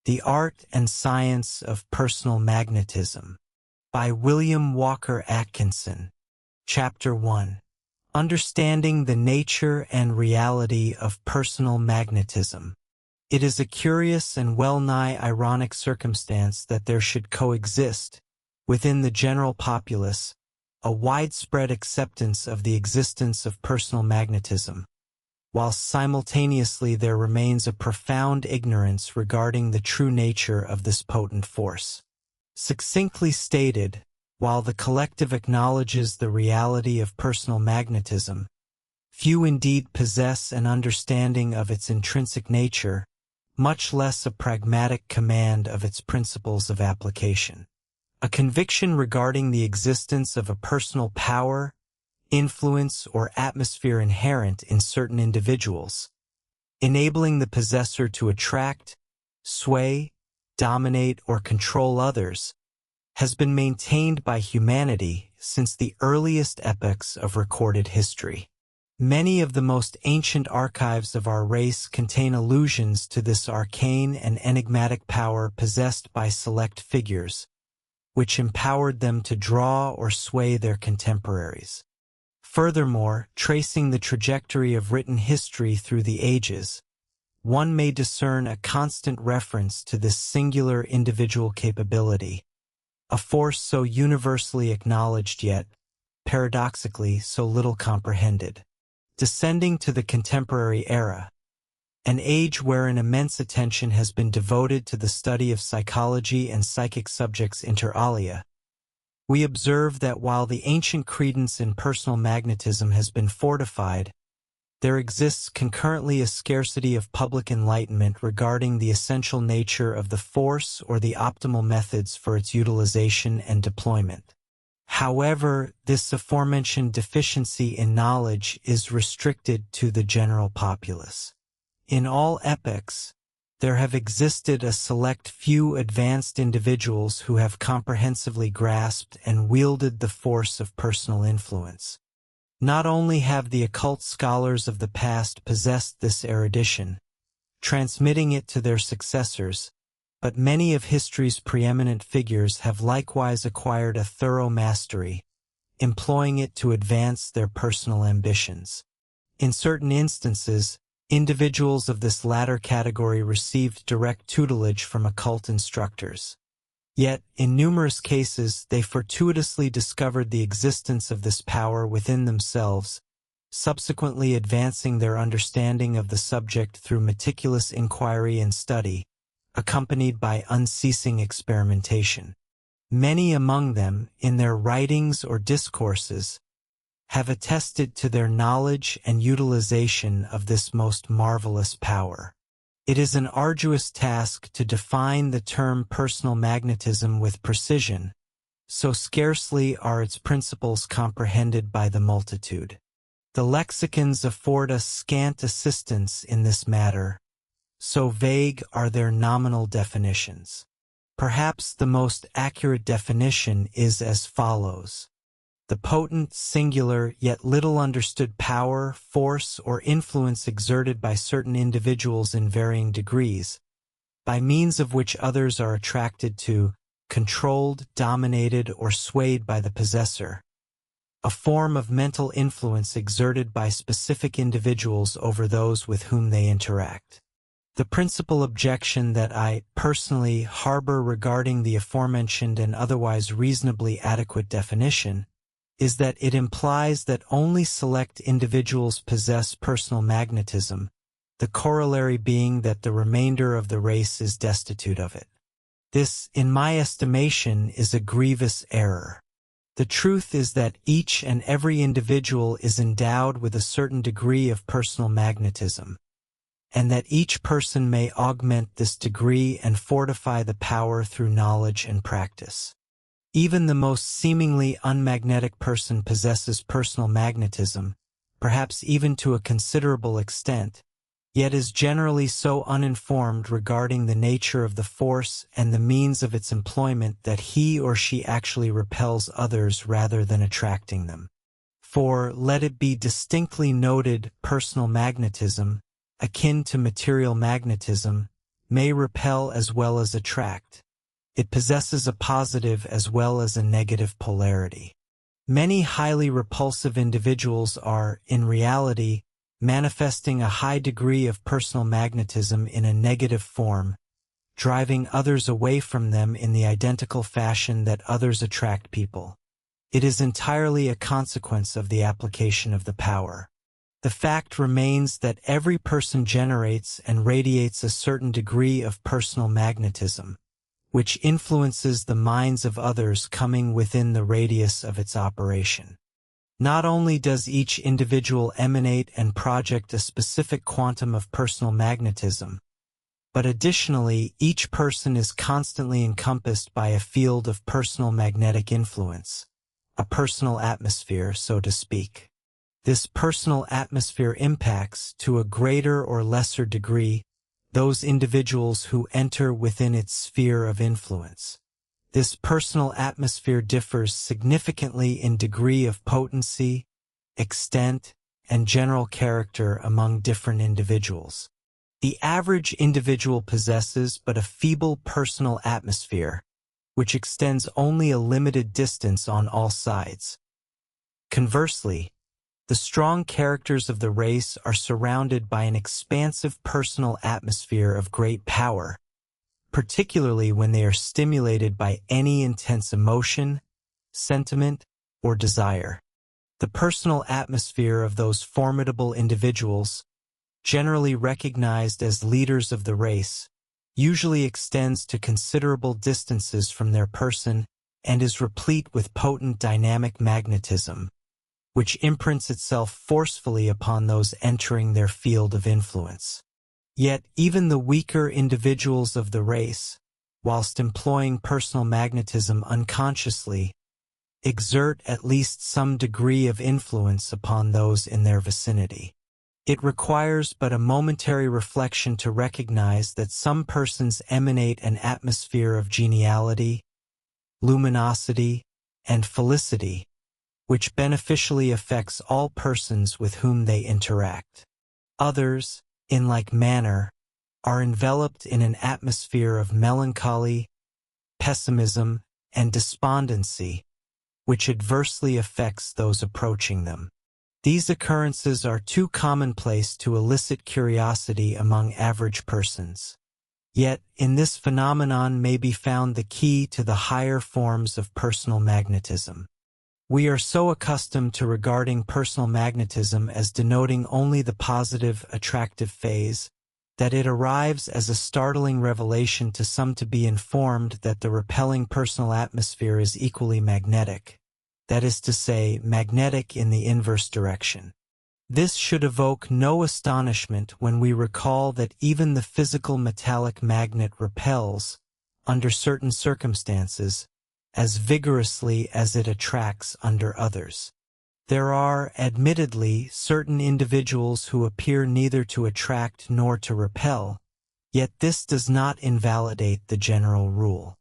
The Art and Science of Personal Magnetism by William Walker Atkinson. Chapter 1. Understanding the Nature and Reality of Personal Magnetism. It is a curious and well-nigh ironic circumstance that there should coexist, within the general populace, a widespread acceptance of the existence of personal magnetism, while simultaneously there remains a profound ignorance regarding the true nature of this potent force. Succinctly stated, while the collective acknowledges the reality of personal magnetism, few indeed possess an understanding of its intrinsic nature, much less a pragmatic command of its principles of application. A conviction regarding the existence of a personal power, influence, or atmosphere inherent in certain individuals, enabling the possessor to attract, sway, dominate, or control others, has been maintained by humanity since the earliest epochs of recorded history. Many of the most ancient archives of our race contain allusions to this arcane and enigmatic power possessed by select figures, which empowered them to draw or sway their contemporaries. Furthermore, tracing the trajectory of written history through the ages, one may discern a constant reference to this singular individual capability, a force so universally acknowledged yet, paradoxically, so little comprehended. Descending to the contemporary era, an age wherein immense attention has been devoted to the study of psychology and psychic subjects inter alia, we observe that while the ancient credence in personal magnetism has been fortified, there exists concurrently a scarcity of public enlightenment regarding the essential nature of the force or the optimal methods for its utilization and deployment. However, this aforementioned deficiency in knowledge is restricted to the general populace. In all epochs, there have existed a select few advanced individuals who have comprehensively grasped and wielded the force of personal influence. Not only have the occult scholars of the past possessed this erudition, transmitting it to their successors, but many of history's preeminent figures have likewise acquired a thorough mastery, employing it to advance their personal ambitions. In certain instances, individuals of this latter category received direct tutelage from occult instructors. Yet, in numerous cases, they fortuitously discovered the existence of this power within themselves, subsequently advancing their understanding of the subject through meticulous inquiry and study, accompanied by unceasing experimentation. Many among them, in their writings or discourses, have attested to their knowledge and utilization of this most marvelous power. It is an arduous task to define the term personal magnetism with precision, so scarcely are its principles comprehended by the multitude. The lexicons afford us scant assistance in this matter, so vague are their nominal definitions. Perhaps the most accurate definition is as follows. The potent, singular, yet little understood power, force, or influence exerted by certain individuals in varying degrees, by means of which others are attracted to, controlled, dominated, or swayed by the possessor. A form of mental influence exerted by specific individuals over those with whom they interact. The principal objection that I personally harbor regarding the aforementioned and otherwise reasonably adequate definition is that it implies that only select individuals possess personal magnetism, the corollary being that the remainder of the race is destitute of it. This, in my estimation, is a grievous error. The truth is that each and every individual is endowed with a certain degree of personal magnetism, and that each person may augment this degree and fortify the power through knowledge and practice. Even the most seemingly unmagnetic person possesses personal magnetism, perhaps even to a considerable extent, yet is generally so uninformed regarding the nature of the force and the means of its employment that he or she actually repels others rather than attracting them. For, let it be distinctly noted, personal magnetism, akin to material magnetism, may repel as well as attract. It possesses a positive as well as a negative polarity. Many highly repulsive individuals are, in reality, manifesting a high degree of personal magnetism in a negative form, driving others away from them in the identical fashion that others attract people. It is entirely a consequence of the application of the power. The fact remains that every person generates and radiates a certain degree of personal magnetism, which influences the minds of others coming within the radius of its operation. Not only does each individual emanate and project a specific quantum of personal magnetism, but additionally, each person is constantly encompassed by a field of personal magnetic influence, a personal atmosphere, so to speak. This personal atmosphere impacts, to a greater or lesser degree, those individuals who enter within its sphere of influence. This personal atmosphere differs significantly in degree of potency, extent, and general character among different individuals. The average individual possesses but a feeble personal atmosphere, which extends only a limited distance on all sides. Conversely, the strong characters of the race are surrounded by an expansive personal atmosphere of great power, particularly when they are stimulated by any intense emotion, sentiment, or desire. The personal atmosphere of those formidable individuals, generally recognized as leaders of the race, usually extends to considerable distances from their person and is replete with potent dynamic magnetism, which imprints itself forcefully upon those entering their field of influence. Yet even the weaker individuals of the race, whilst employing personal magnetism unconsciously, exert at least some degree of influence upon those in their vicinity. It requires but a momentary reflection to recognize that some persons emanate an atmosphere of geniality, luminosity, and felicity, which beneficially affects all persons with whom they interact. Others, in like manner, are enveloped in an atmosphere of melancholy, pessimism, and despondency, which adversely affects those approaching them. These occurrences are too commonplace to elicit curiosity among average persons. Yet, in this phenomenon may be found the key to the higher forms of personal magnetism. We are so accustomed to regarding personal magnetism as denoting only the positive, attractive phase, that it arrives as a startling revelation to some to be informed that the repelling personal atmosphere is equally magnetic, that is to say, magnetic in the inverse direction. This should evoke no astonishment when we recall that even the physical metallic magnet repels, under certain circumstances, as vigorously as it attracts under others. There are, admittedly, certain individuals who appear neither to attract nor to repel, yet this does not invalidate the general rule.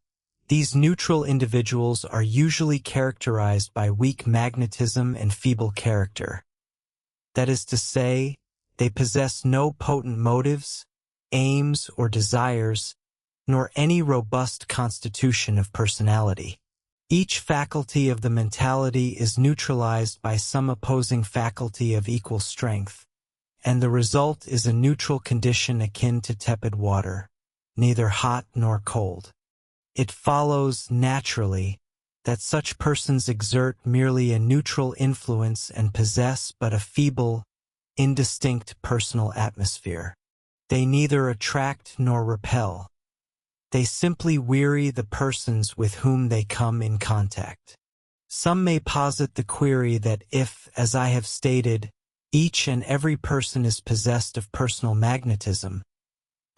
These neutral individuals are usually characterized by weak magnetism and feeble character. That is to say, they possess no potent motives, aims, or desires, nor any robust constitution of personality. Each faculty of the mentality is neutralized by some opposing faculty of equal strength, and the result is a neutral condition akin to tepid water, neither hot nor cold. It follows, naturally, that such persons exert merely a neutral influence and possess but a feeble, indistinct personal atmosphere. They neither attract nor repel. They simply weary the persons with whom they come in contact. Some may posit the query that if, as I have stated, each and every person is possessed of personal magnetism,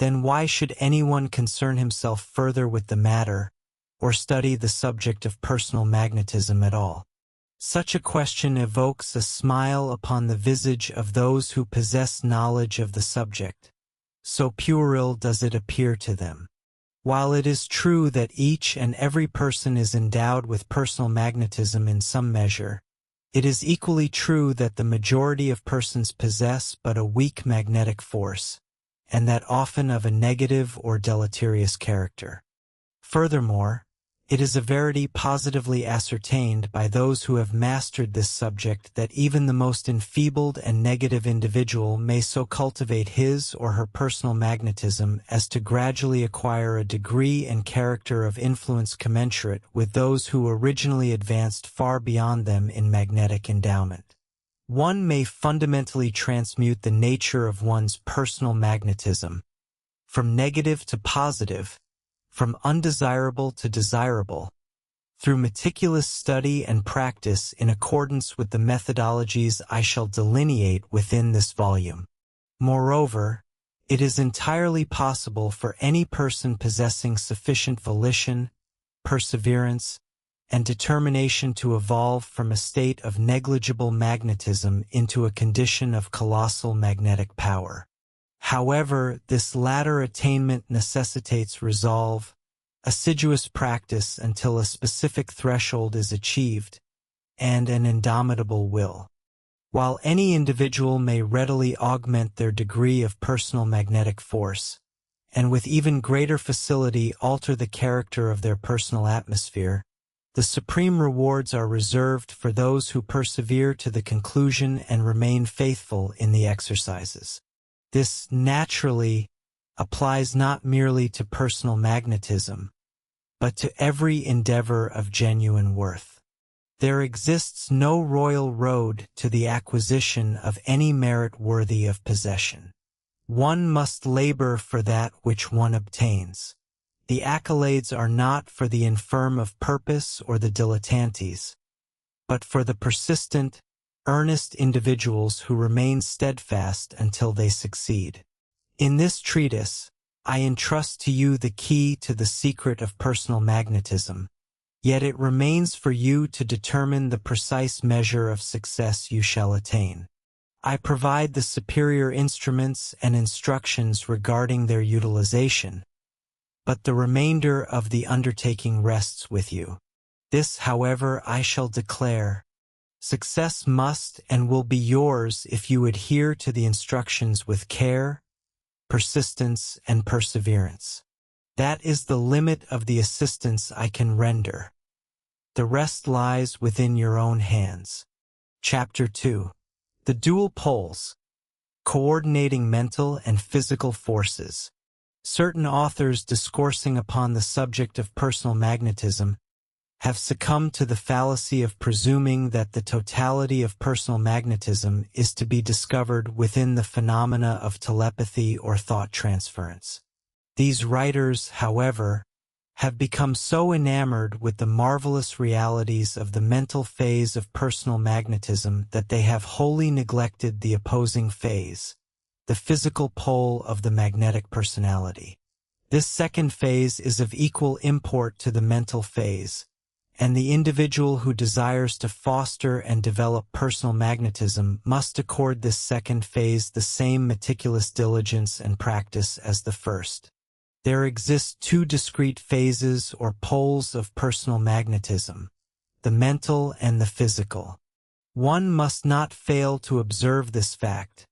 then why should anyone concern himself further with the matter, or study the subject of personal magnetism at all? Such a question evokes a smile upon the visage of those who possess knowledge of the subject, so puerile does it appear to them. While it is true that each and every person is endowed with personal magnetism in some measure, it is equally true that the majority of persons possess but a weak magnetic force. and that often of a negative or deleterious character. Furthermore, it is a verity positively ascertained by those who have mastered this subject that even the most enfeebled and negative individual may so cultivate his or her personal magnetism as to gradually acquire a degree and character of influence commensurate with those who originally advanced far beyond them in magnetic endowment. One may fundamentally transmute the nature of one's personal magnetism from negative to positive, from undesirable to desirable, through meticulous study and practice in accordance with the methodologies I shall delineate within this volume. Moreover, it is entirely possible for any person possessing sufficient volition, perseverance, and determination to evolve from a state of negligible magnetism into a condition of colossal magnetic power. However, this latter attainment necessitates resolve, assiduous practice until a specific threshold is achieved, and an indomitable will. While any individual may readily augment their degree of personal magnetic force, and with even greater facility alter the character of their personal atmosphere, the supreme rewards are reserved for those who persevere to the conclusion and remain faithful in the exercises. This naturally applies not merely to personal magnetism, but to every endeavor of genuine worth. There exists no royal road to the acquisition of any merit worthy of possession. One must labor for that which one obtains. The accolades are not for the infirm of purpose or the dilettantes, but for the persistent, earnest individuals who remain steadfast until they succeed. In this treatise, I entrust to you the key to the secret of personal magnetism, yet it remains for you to determine the precise measure of success you shall attain. I provide the superior instruments and instructions regarding their utilization, but the remainder of the undertaking rests with you. This, however, I shall declare: success must and will be yours if you adhere to the instructions with care, persistence, and perseverance. That is the limit of the assistance I can render. The rest lies within your own hands. Chapter 2. The Dual Poles. Coordinating Mental and Physical Forces. Certain authors discoursing upon the subject of personal magnetism have succumbed to the fallacy of presuming that the totality of personal magnetism is to be discovered within the phenomena of telepathy or thought transference. These writers, however, have become so enamored with the marvelous realities of the mental phase of personal magnetism that they have wholly neglected the opposing phase, the physical pole of the magnetic personality. This second phase is of equal import to the mental phase, and the individual who desires to foster and develop personal magnetism must accord this second phase the same meticulous diligence and practice as the first. There exist two discrete phases or poles of personal magnetism, the mental and the physical. One must not fail to observe this fact,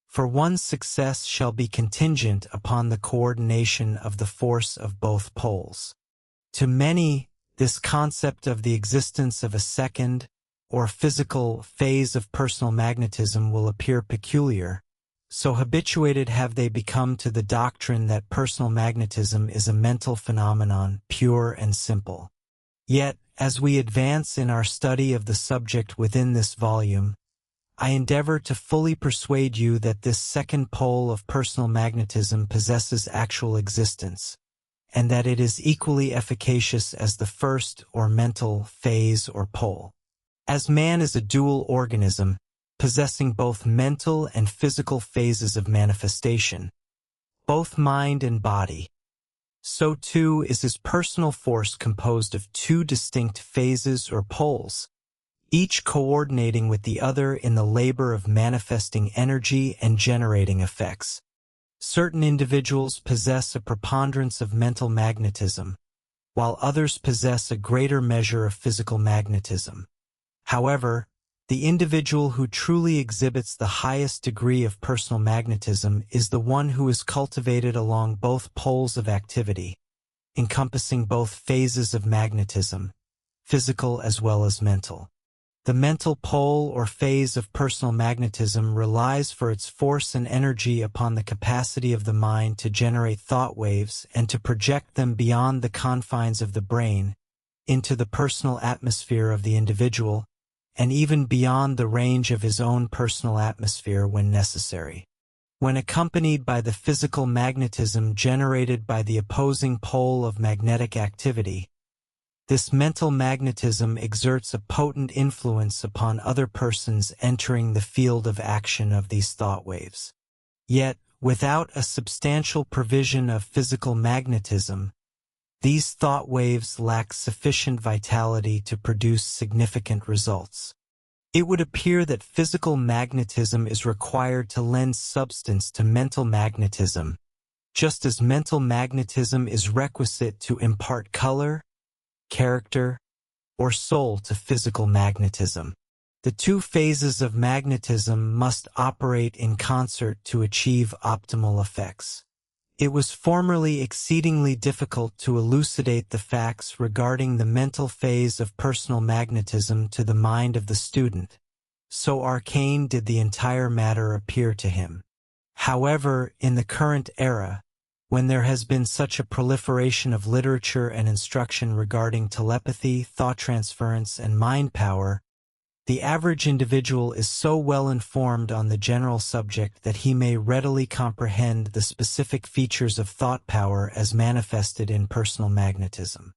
for one's success shall be contingent upon the coordination of the force of both poles. To many, this concept of the existence of a second, or physical, phase of personal magnetism will appear peculiar, so habituated have they become to the doctrine that personal magnetism is a mental phenomenon, pure and simple. Yet, as we advance in our study of the subject within this volume, I endeavor to fully persuade you that this second pole of personal magnetism possesses actual existence, and that it is equally efficacious as the first or mental phase or pole. As man is a dual organism, possessing both mental and physical phases of manifestation, both mind and body, so too is his personal force composed of two distinct phases or poles, each coordinating with the other in the labor of manifesting energy and generating effects. Certain individuals possess a preponderance of mental magnetism, while others possess a greater measure of physical magnetism. However, The individual who truly exhibits the highest degree of personal magnetism is the one who is cultivated along both poles of activity, encompassing both phases of magnetism, physical as well as mental. The mental pole or phase of personal magnetism relies for its force and energy upon the capacity of the mind to generate thought waves and to project them beyond the confines of the brain, into the personal atmosphere of the individual, and even beyond the range of his own personal atmosphere when necessary. When accompanied by the physical magnetism generated by the opposing pole of magnetic activity, this mental magnetism exerts a potent influence upon other persons entering the field of action of these thought waves. Yet, without a substantial provision of physical magnetism, these thought waves lack sufficient vitality to produce significant results. It would appear that physical magnetism is required to lend substance to mental magnetism, just as mental magnetism is requisite to impart color, character, or soul to physical magnetism. The two phases of magnetism must operate in concert to achieve optimal effects. It was formerly exceedingly difficult to elucidate the facts regarding the mental phase of personal magnetism to the mind of the student, so arcane did the entire matter appear to him. However, in the current era, when there has been such a proliferation of literature and instruction regarding telepathy, thought transference, and mind power, the average individual is so well informed on the general subject that he may readily comprehend the specific features of thought power as manifested in personal magnetism.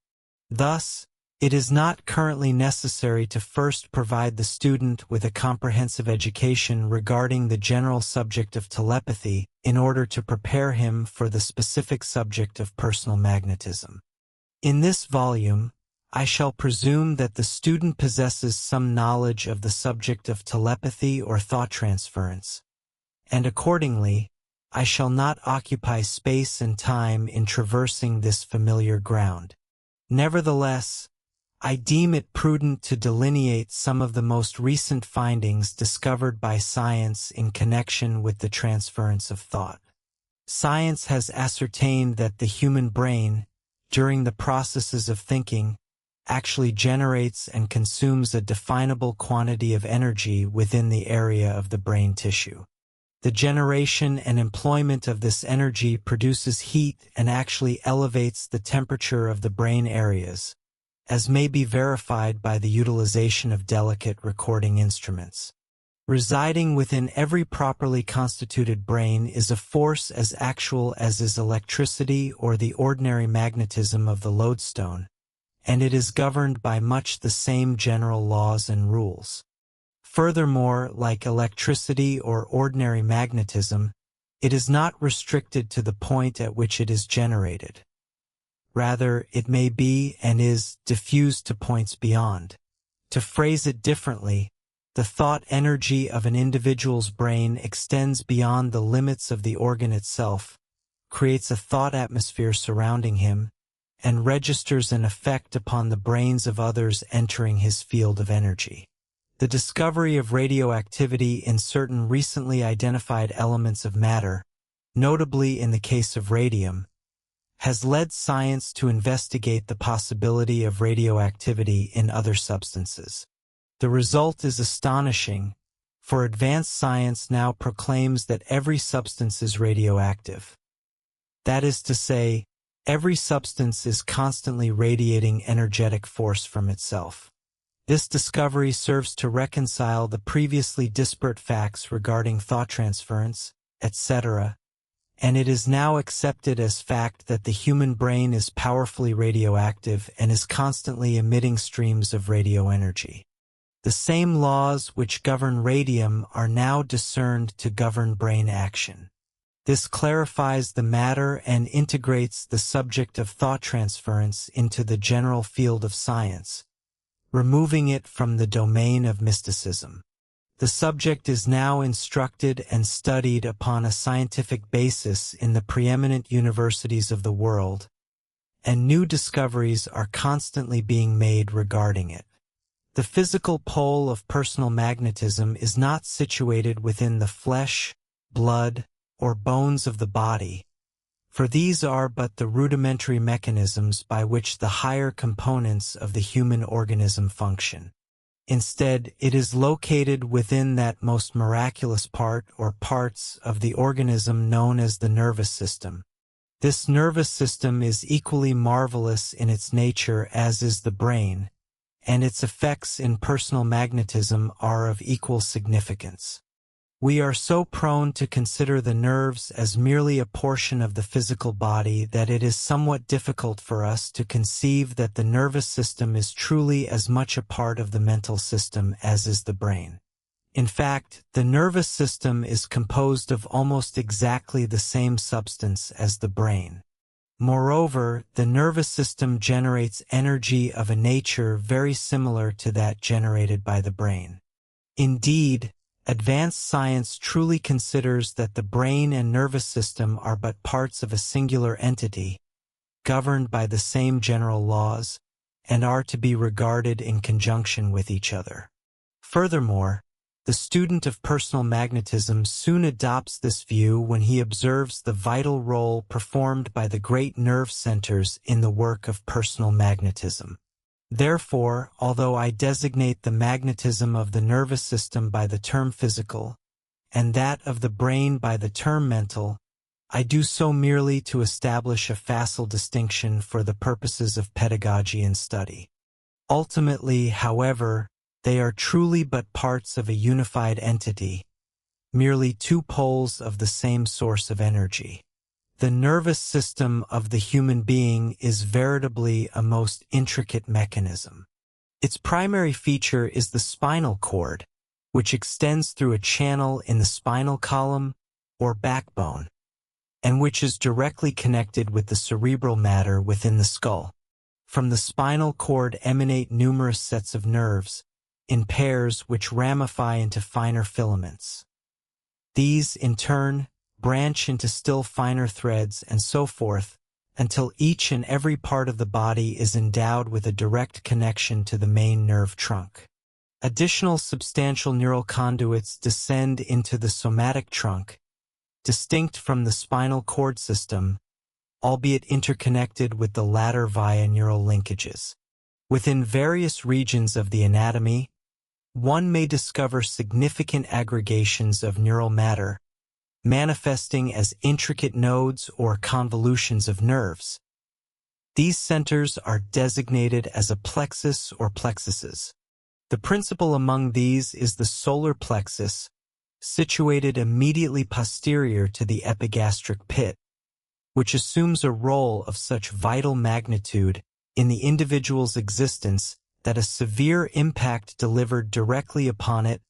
Thus, it is not currently necessary to first provide the student with a comprehensive education regarding the general subject of telepathy in order to prepare him for the specific subject of personal magnetism. In this volume, I shall presume that the student possesses some knowledge of the subject of telepathy or thought transference, and accordingly, I shall not occupy space and time in traversing this familiar ground. Nevertheless, I deem it prudent to delineate some of the most recent findings discovered by science in connection with the transference of thought. Science has ascertained that the human brain, during the processes of thinking, actually generates and consumes a definable quantity of energy within the area of the brain tissue. The generation and employment of this energy produces heat and actually elevates the temperature of the brain areas, as may be verified by the utilization of delicate recording instruments. Residing within every properly constituted brain is a force as actual as is electricity or the ordinary magnetism of the lodestone, and it is governed by much the same general laws and rules. Furthermore, like electricity or ordinary magnetism, it is not restricted to the point at which it is generated. Rather, it may be and is diffused to points beyond. To phrase it differently, the thought energy of an individual's brain extends beyond the limits of the organ itself, creates a thought atmosphere surrounding him, and registers an effect upon the brains of others entering his field of energy. The discovery of radioactivity in certain recently identified elements of matter, notably in the case of radium, has led science to investigate the possibility of radioactivity in other substances. The result is astonishing, for advanced science now proclaims that every substance is radioactive. That is to say, every substance is constantly radiating energetic force from itself. This discovery serves to reconcile the previously disparate facts regarding thought transference, etc., and it is now accepted as fact that the human brain is powerfully radioactive and is constantly emitting streams of radio energy. The same laws which govern radium are now discerned to govern brain action. This clarifies the matter and integrates the subject of thought transference into the general field of science, removing it from the domain of mysticism. The subject is now instructed and studied upon a scientific basis in the preeminent universities of the world, and new discoveries are constantly being made regarding it. The physical pole of personal magnetism is not situated within the flesh, blood, or bones of the body, for these are but the rudimentary mechanisms by which the higher components of the human organism function. Instead, it is located within that most miraculous part or parts of the organism known as the nervous system. This nervous system is equally marvelous in its nature as is the brain, and its effects in personal magnetism are of equal significance. We are so prone to consider the nerves as merely a portion of the physical body that it is somewhat difficult for us to conceive that the nervous system is truly as much a part of the mental system as is the brain. In fact, the nervous system is composed of almost exactly the same substance as the brain. Moreover, the nervous system generates energy of a nature very similar to that generated by the brain. Indeed, advanced science truly considers that the brain and nervous system are but parts of a singular entity, governed by the same general laws, and are to be regarded in conjunction with each other. Furthermore, the student of personal magnetism soon adopts this view when he observes the vital role performed by the great nerve centers in the work of personal magnetism. Therefore, although I designate the magnetism of the nervous system by the term physical, and that of the brain by the term mental, I do so merely to establish a facile distinction for the purposes of pedagogy and study. Ultimately, however, they are truly but parts of a unified entity, merely two poles of the same source of energy. The nervous system of the human being is veritably a most intricate mechanism. Its primary feature is the spinal cord, which extends through a channel in the spinal column or backbone, and which is directly connected with the cerebral matter within the skull. From the spinal cord emanate numerous sets of nerves, in pairs which ramify into finer filaments. These, in turn, branch into still finer threads and so forth, until each and every part of the body is endowed with a direct connection to the main nerve trunk. Additional substantial neural conduits descend into the somatic trunk, distinct from the spinal cord system, albeit interconnected with the latter via neural linkages. Within various regions of the anatomy, one may discover significant aggregations of neural matter, manifesting as intricate nodes or convolutions of nerves. These centers are designated as a plexus or plexuses. The principal among these is the solar plexus, situated immediately posterior to the epigastric pit, which assumes a role of such vital magnitude in the individual's existence that a severe impact delivered directly upon it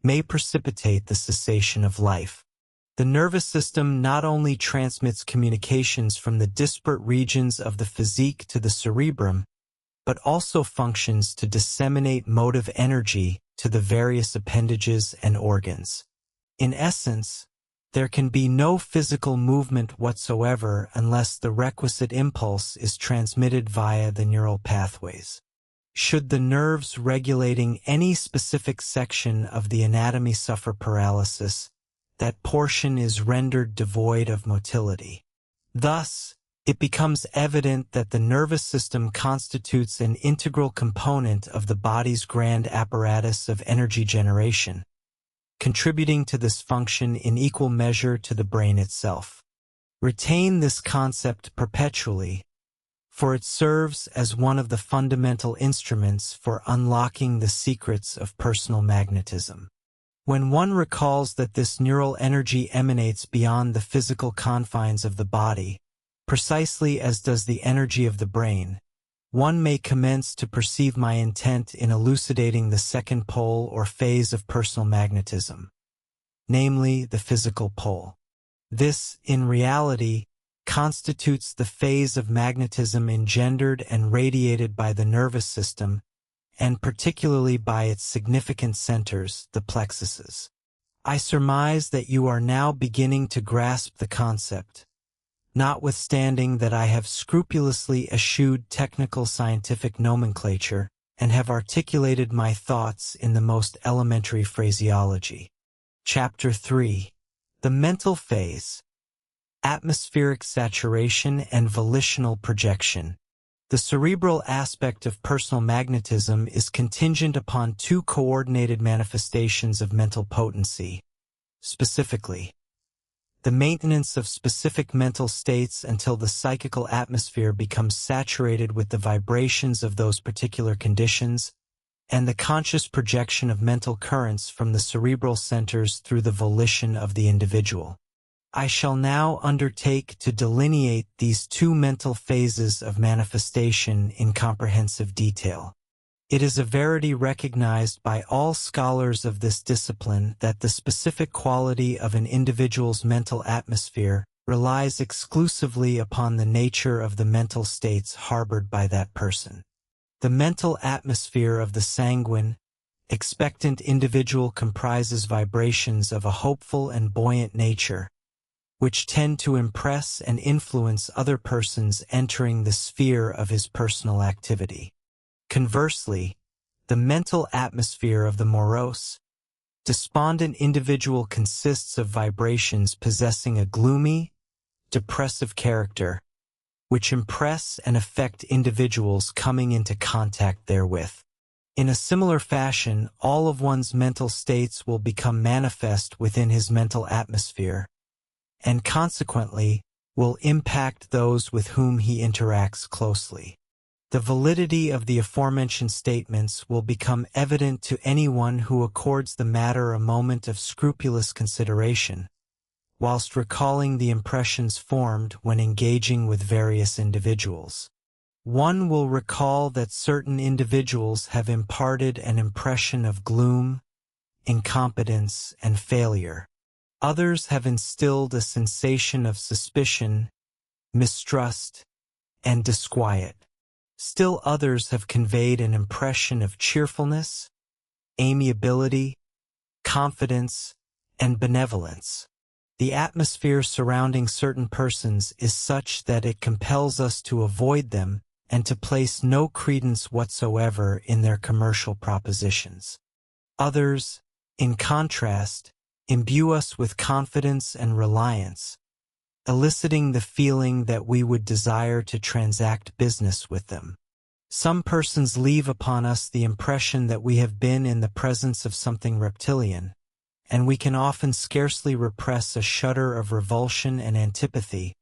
may precipitate the cessation of life. The nervous system not only transmits communications from the disparate regions of the physique to the cerebrum, but also functions to disseminate motive energy to the various appendages and organs. In essence, there can be no physical movement whatsoever unless the requisite impulse is transmitted via the neural pathways. Should the nerves regulating any specific section of the anatomy suffer paralysis, that portion is rendered devoid of motility. Thus, it becomes evident that the nervous system constitutes an integral component of the body's grand apparatus of energy generation, contributing to this function in equal measure to the brain itself. Retain this concept perpetually, for it serves as one of the fundamental instruments for unlocking the secrets of personal magnetism. When one recalls that this neural energy emanates beyond the physical confines of the body, precisely as does the energy of the brain, one may commence to perceive my intent in elucidating the second pole or phase of personal magnetism, namely the physical pole. This, in reality, constitutes the phase of magnetism engendered and radiated by the nervous system, and particularly by its significant centers, the plexuses. I surmise that you are now beginning to grasp the concept, notwithstanding that I have scrupulously eschewed technical scientific nomenclature and have articulated my thoughts in the most elementary phraseology. Chapter 3. The Mental Phase. Atmospheric Saturation and Volitional Projection. The cerebral aspect of personal magnetism is contingent upon two coordinated manifestations of mental potency. Specifically, the maintenance of specific mental states until the psychical atmosphere becomes saturated with the vibrations of those particular conditions, and the conscious projection of mental currents from the cerebral centers through the volition of the individual. I shall now undertake to delineate these two mental phases of manifestation in comprehensive detail. It is a verity recognized by all scholars of this discipline that the specific quality of an individual's mental atmosphere relies exclusively upon the nature of the mental states harbored by that person. The mental atmosphere of the sanguine, expectant individual comprises vibrations of a hopeful and buoyant nature, which tend to impress and influence other persons entering the sphere of his personal activity. Conversely, the mental atmosphere of the morose, despondent individual consists of vibrations possessing a gloomy, depressive character, which impress and affect individuals coming into contact therewith. In a similar fashion, all of one's mental states will become manifest within his mental atmosphere, and consequently will impact those with whom he interacts closely. The validity of the aforementioned statements will become evident to anyone who accords the matter a moment of scrupulous consideration, whilst recalling the impressions formed when engaging with various individuals. One will recall that certain individuals have imparted an impression of gloom, incompetence, and failure. Others have instilled a sensation of suspicion, mistrust, and disquiet. Still others have conveyed an impression of cheerfulness, amiability, confidence, and benevolence. The atmosphere surrounding certain persons is such that it compels us to avoid them and to place no credence whatsoever in their commercial propositions. Others, in contrast, imbue us with confidence and reliance, eliciting the feeling that we would desire to transact business with them. Some persons leave upon us the impression that we have been in the presence of something reptilian, and we can often scarcely repress a shudder of revulsion and antipathy,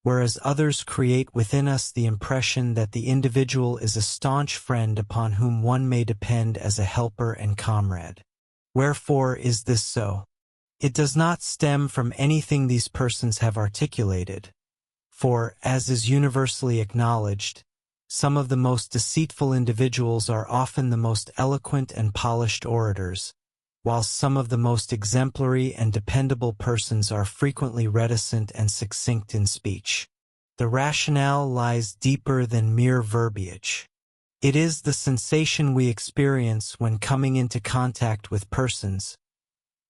whereas others create within us the impression that the individual is a staunch friend upon whom one may depend as a helper and comrade. Wherefore is this so? It does not stem from anything these persons have articulated, for, as is universally acknowledged, some of the most deceitful individuals are often the most eloquent and polished orators, whilst some of the most exemplary and dependable persons are frequently reticent and succinct in speech. The rationale lies deeper than mere verbiage. It is the sensation we experience when coming into contact with persons,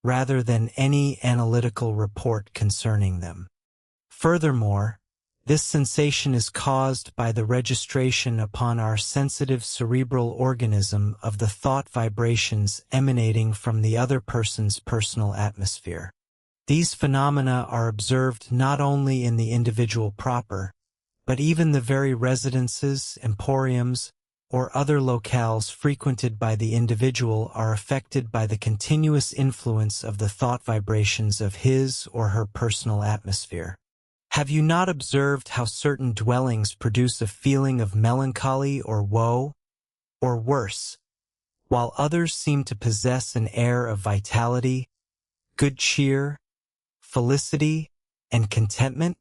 rather than any analytical report concerning them. Furthermore, this sensation is caused by the registration upon our sensitive cerebral organism of the thought vibrations emanating from the other person's personal atmosphere. These phenomena are observed not only in the individual proper, but even the very residences, emporiums, or other locales frequented by the individual are affected by the continuous influence of the thought vibrations of his or her personal atmosphere. Have you not observed how certain dwellings produce a feeling of melancholy or woe, or worse, while others seem to possess an air of vitality, good cheer, felicity, and contentment?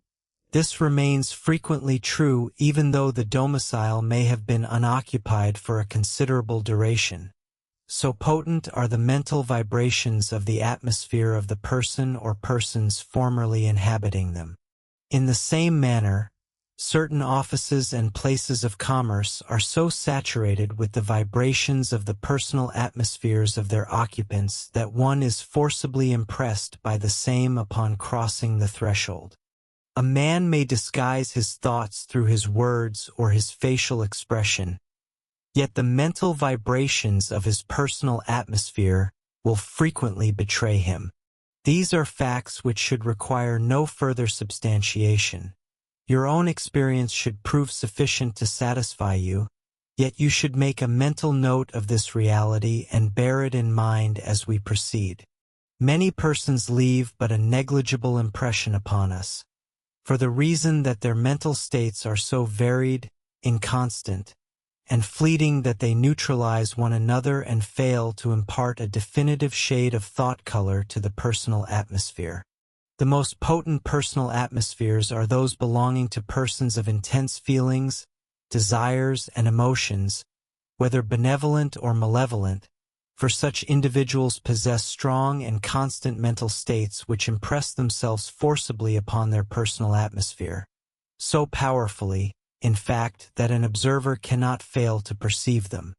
This remains frequently true even though the domicile may have been unoccupied for a considerable duration. So potent are the mental vibrations of the atmosphere of the person or persons formerly inhabiting them. In the same manner, certain offices and places of commerce are so saturated with the vibrations of the personal atmospheres of their occupants that one is forcibly impressed by the same upon crossing the threshold. A man may disguise his thoughts through his words or his facial expression, Yet the mental vibrations of his personal atmosphere will frequently betray him. These are facts which should require no further substantiation. Your own experience should prove sufficient to satisfy you, yet you should make a mental note of this reality and bear it in mind as we proceed. Many persons leave but a negligible impression upon us, for the reason that their mental states are so varied, inconstant, and fleeting that they neutralize one another and fail to impart a definitive shade of thought color to the personal atmosphere. The most potent personal atmospheres are those belonging to persons of intense feelings, desires, and emotions, whether benevolent or malevolent, for such individuals possess strong and constant mental states which impress themselves forcibly upon their personal atmosphere, so powerfully, in fact, that an observer cannot fail to perceive them.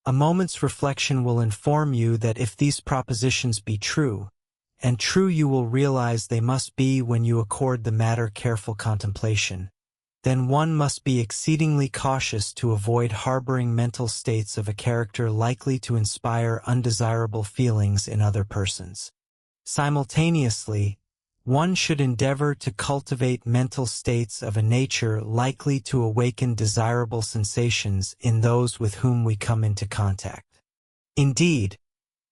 A moment's reflection will inform you that if these propositions be true, and true you will realize they must be when you accord the matter careful contemplation, then one must be exceedingly cautious to avoid harboring mental states of a character likely to inspire undesirable feelings in other persons. Simultaneously, one should endeavor to cultivate mental states of a nature likely to awaken desirable sensations in those with whom we come into contact. Indeed,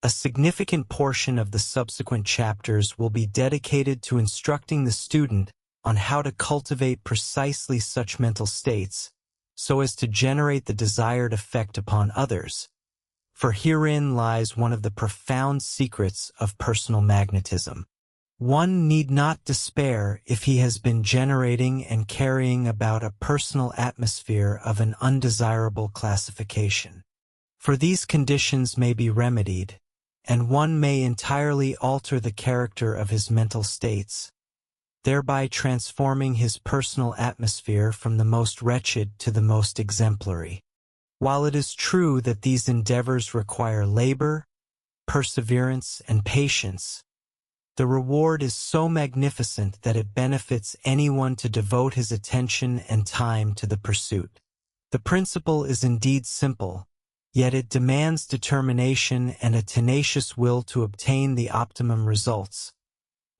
a significant portion of the subsequent chapters will be dedicated to instructing the student on how to cultivate precisely such mental states, so as to generate the desired effect upon others, for herein lies one of the profound secrets of personal magnetism. One need not despair if he has been generating and carrying about a personal atmosphere of an undesirable classification, for these conditions may be remedied, and one may entirely alter the character of his mental states, thereby transforming his personal atmosphere from the most wretched to the most exemplary. While it is true that these endeavors require labor, perseverance, and patience, the reward is so magnificent that it benefits anyone to devote his attention and time to the pursuit. The principle is indeed simple, yet it demands determination and a tenacious will to obtain the optimum results,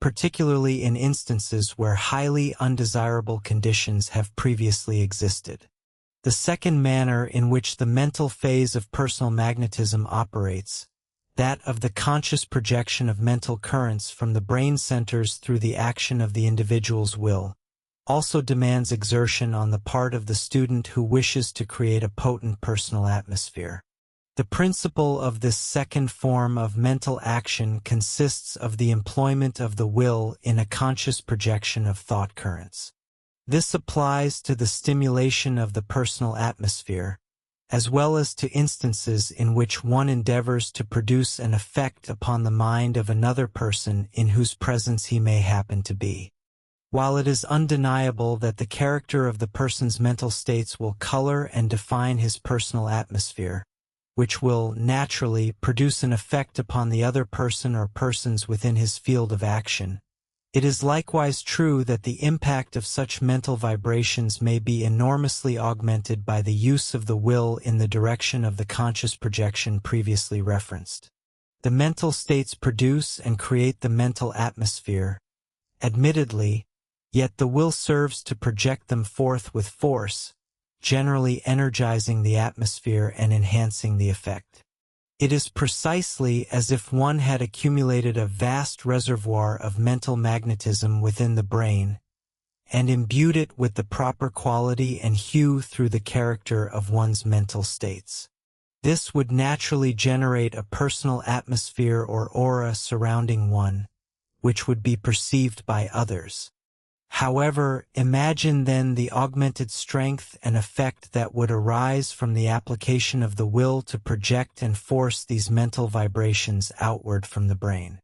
particularly in instances where highly undesirable conditions have previously existed. The second manner in which the mental phase of personal magnetism operates, that of the conscious projection of mental currents from the brain centers through the action of the individual's will, also demands exertion on the part of the student who wishes to create a potent personal atmosphere. The principle of this second form of mental action consists of the employment of the will in a conscious projection of thought currents. This applies to the stimulation of the personal atmosphere, as well as to instances in which one endeavors to produce an effect upon the mind of another person in whose presence he may happen to be. While it is undeniable that the character of the person's mental states will color and define his personal atmosphere, which will, naturally, produce an effect upon the other person or persons within his field of action, it is likewise true that the impact of such mental vibrations may be enormously augmented by the use of the will in the direction of the conscious projection previously referenced. The mental states produce and create the mental atmosphere, admittedly, yet the will serves to project them forth with force, generally energizing the atmosphere and enhancing the effect. It is precisely as if one had accumulated a vast reservoir of mental magnetism within the brain, and imbued it with the proper quality and hue through the character of one's mental states. This would naturally generate a personal atmosphere or aura surrounding one, which would be perceived by others. However, imagine then the augmented strength and effect that would arise from the application of the will to project and force these mental vibrations outward from the brain.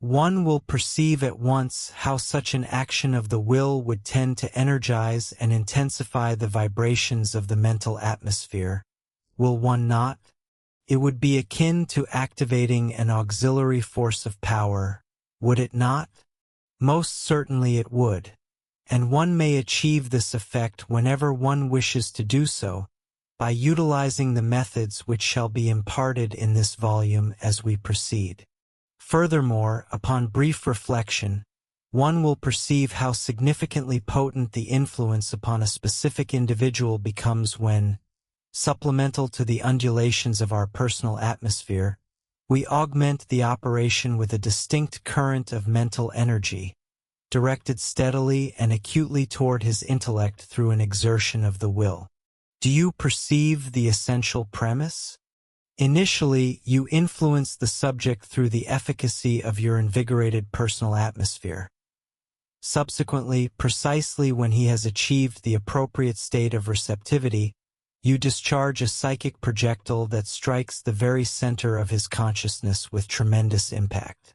One will perceive at once how such an action of the will would tend to energize and intensify the vibrations of the mental atmosphere. Will one not? It would be akin to activating an auxiliary force of power, would it not? Most certainly it would, and one may achieve this effect whenever one wishes to do so, by utilizing the methods which shall be imparted in this volume as we proceed. Furthermore, upon brief reflection, one will perceive how significantly potent the influence upon a specific individual becomes when, supplemental to the undulations of our personal atmosphere, we augment the operation with a distinct current of mental energy, directed steadily and acutely toward his intellect through an exertion of the will. Do you perceive the essential premise? Initially, you influence the subject through the efficacy of your invigorated personal atmosphere. Subsequently, precisely when he has achieved the appropriate state of receptivity, you discharge a psychic projectile that strikes the very center of his consciousness with tremendous impact.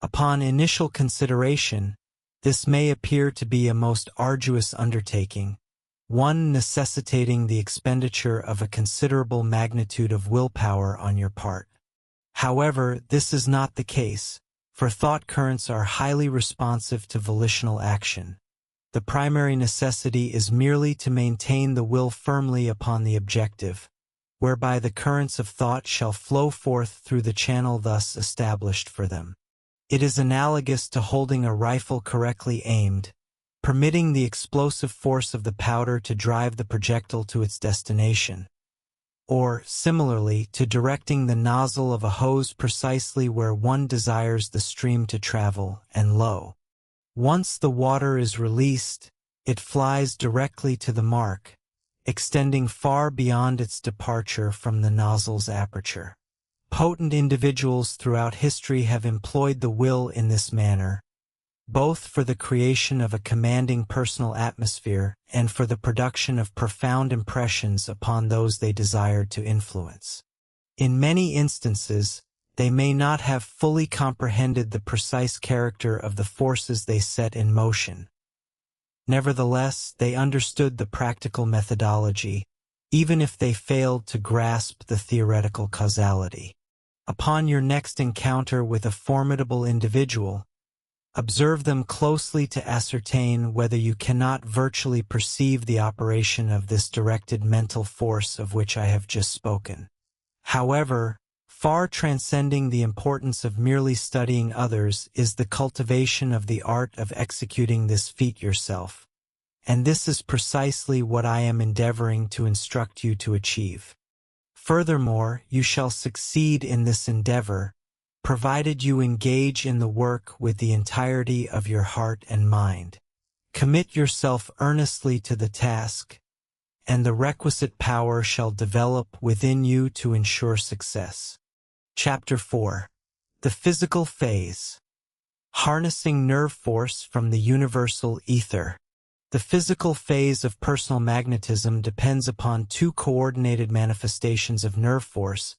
Upon initial consideration, this may appear to be a most arduous undertaking, one necessitating the expenditure of a considerable magnitude of willpower on your part. However, this is not the case, for thought currents are highly responsive to volitional action. The primary necessity is merely to maintain the will firmly upon the objective, whereby the currents of thought shall flow forth through the channel thus established for them. It is analogous to holding a rifle correctly aimed, permitting the explosive force of the powder to drive the projectile to its destination, or, similarly, to directing the nozzle of a hose precisely where one desires the stream to travel, and lo, once the water is released, it flies directly to the mark, extending far beyond its departure from the nozzle's aperture. Potent individuals throughout history have employed the will in this manner, both for the creation of a commanding personal atmosphere and for the production of profound impressions upon those they desired to influence. In many instances, they may not have fully comprehended the precise character of the forces they set in motion. Nevertheless, they understood the practical methodology, even if they failed to grasp the theoretical causality. Upon your next encounter with a formidable individual, observe them closely to ascertain whether you cannot virtually perceive the operation of this directed mental force of which I have just spoken. However, far transcending the importance of merely studying others is the cultivation of the art of executing this feat yourself, and this is precisely what I am endeavoring to instruct you to achieve. Furthermore, you shall succeed in this endeavor, provided you engage in the work with the entirety of your heart and mind. Commit yourself earnestly to the task, and the requisite power shall develop within you to ensure success. Chapter 4. The Physical Phase. Harnessing Nerve Force from the Universal Ether. The physical phase of personal magnetism depends upon two coordinated manifestations of nerve force,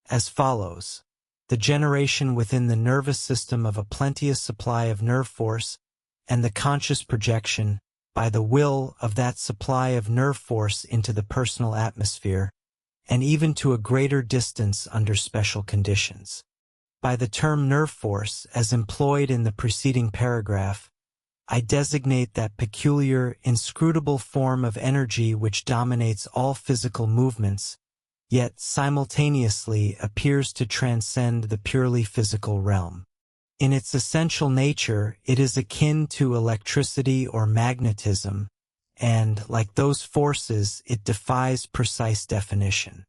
as follows: the generation within the nervous system of a plenteous supply of nerve force, and the conscious projection, by the will, of that supply of nerve force into the personal atmosphere, and even to a greater distance under special conditions. By the term nerve force, as employed in the preceding paragraph, I designate that peculiar, inscrutable form of energy which dominates all physical movements, yet simultaneously appears to transcend the purely physical realm. In its essential nature, it is akin to electricity or magnetism, and, like those forces, it defies precise definition.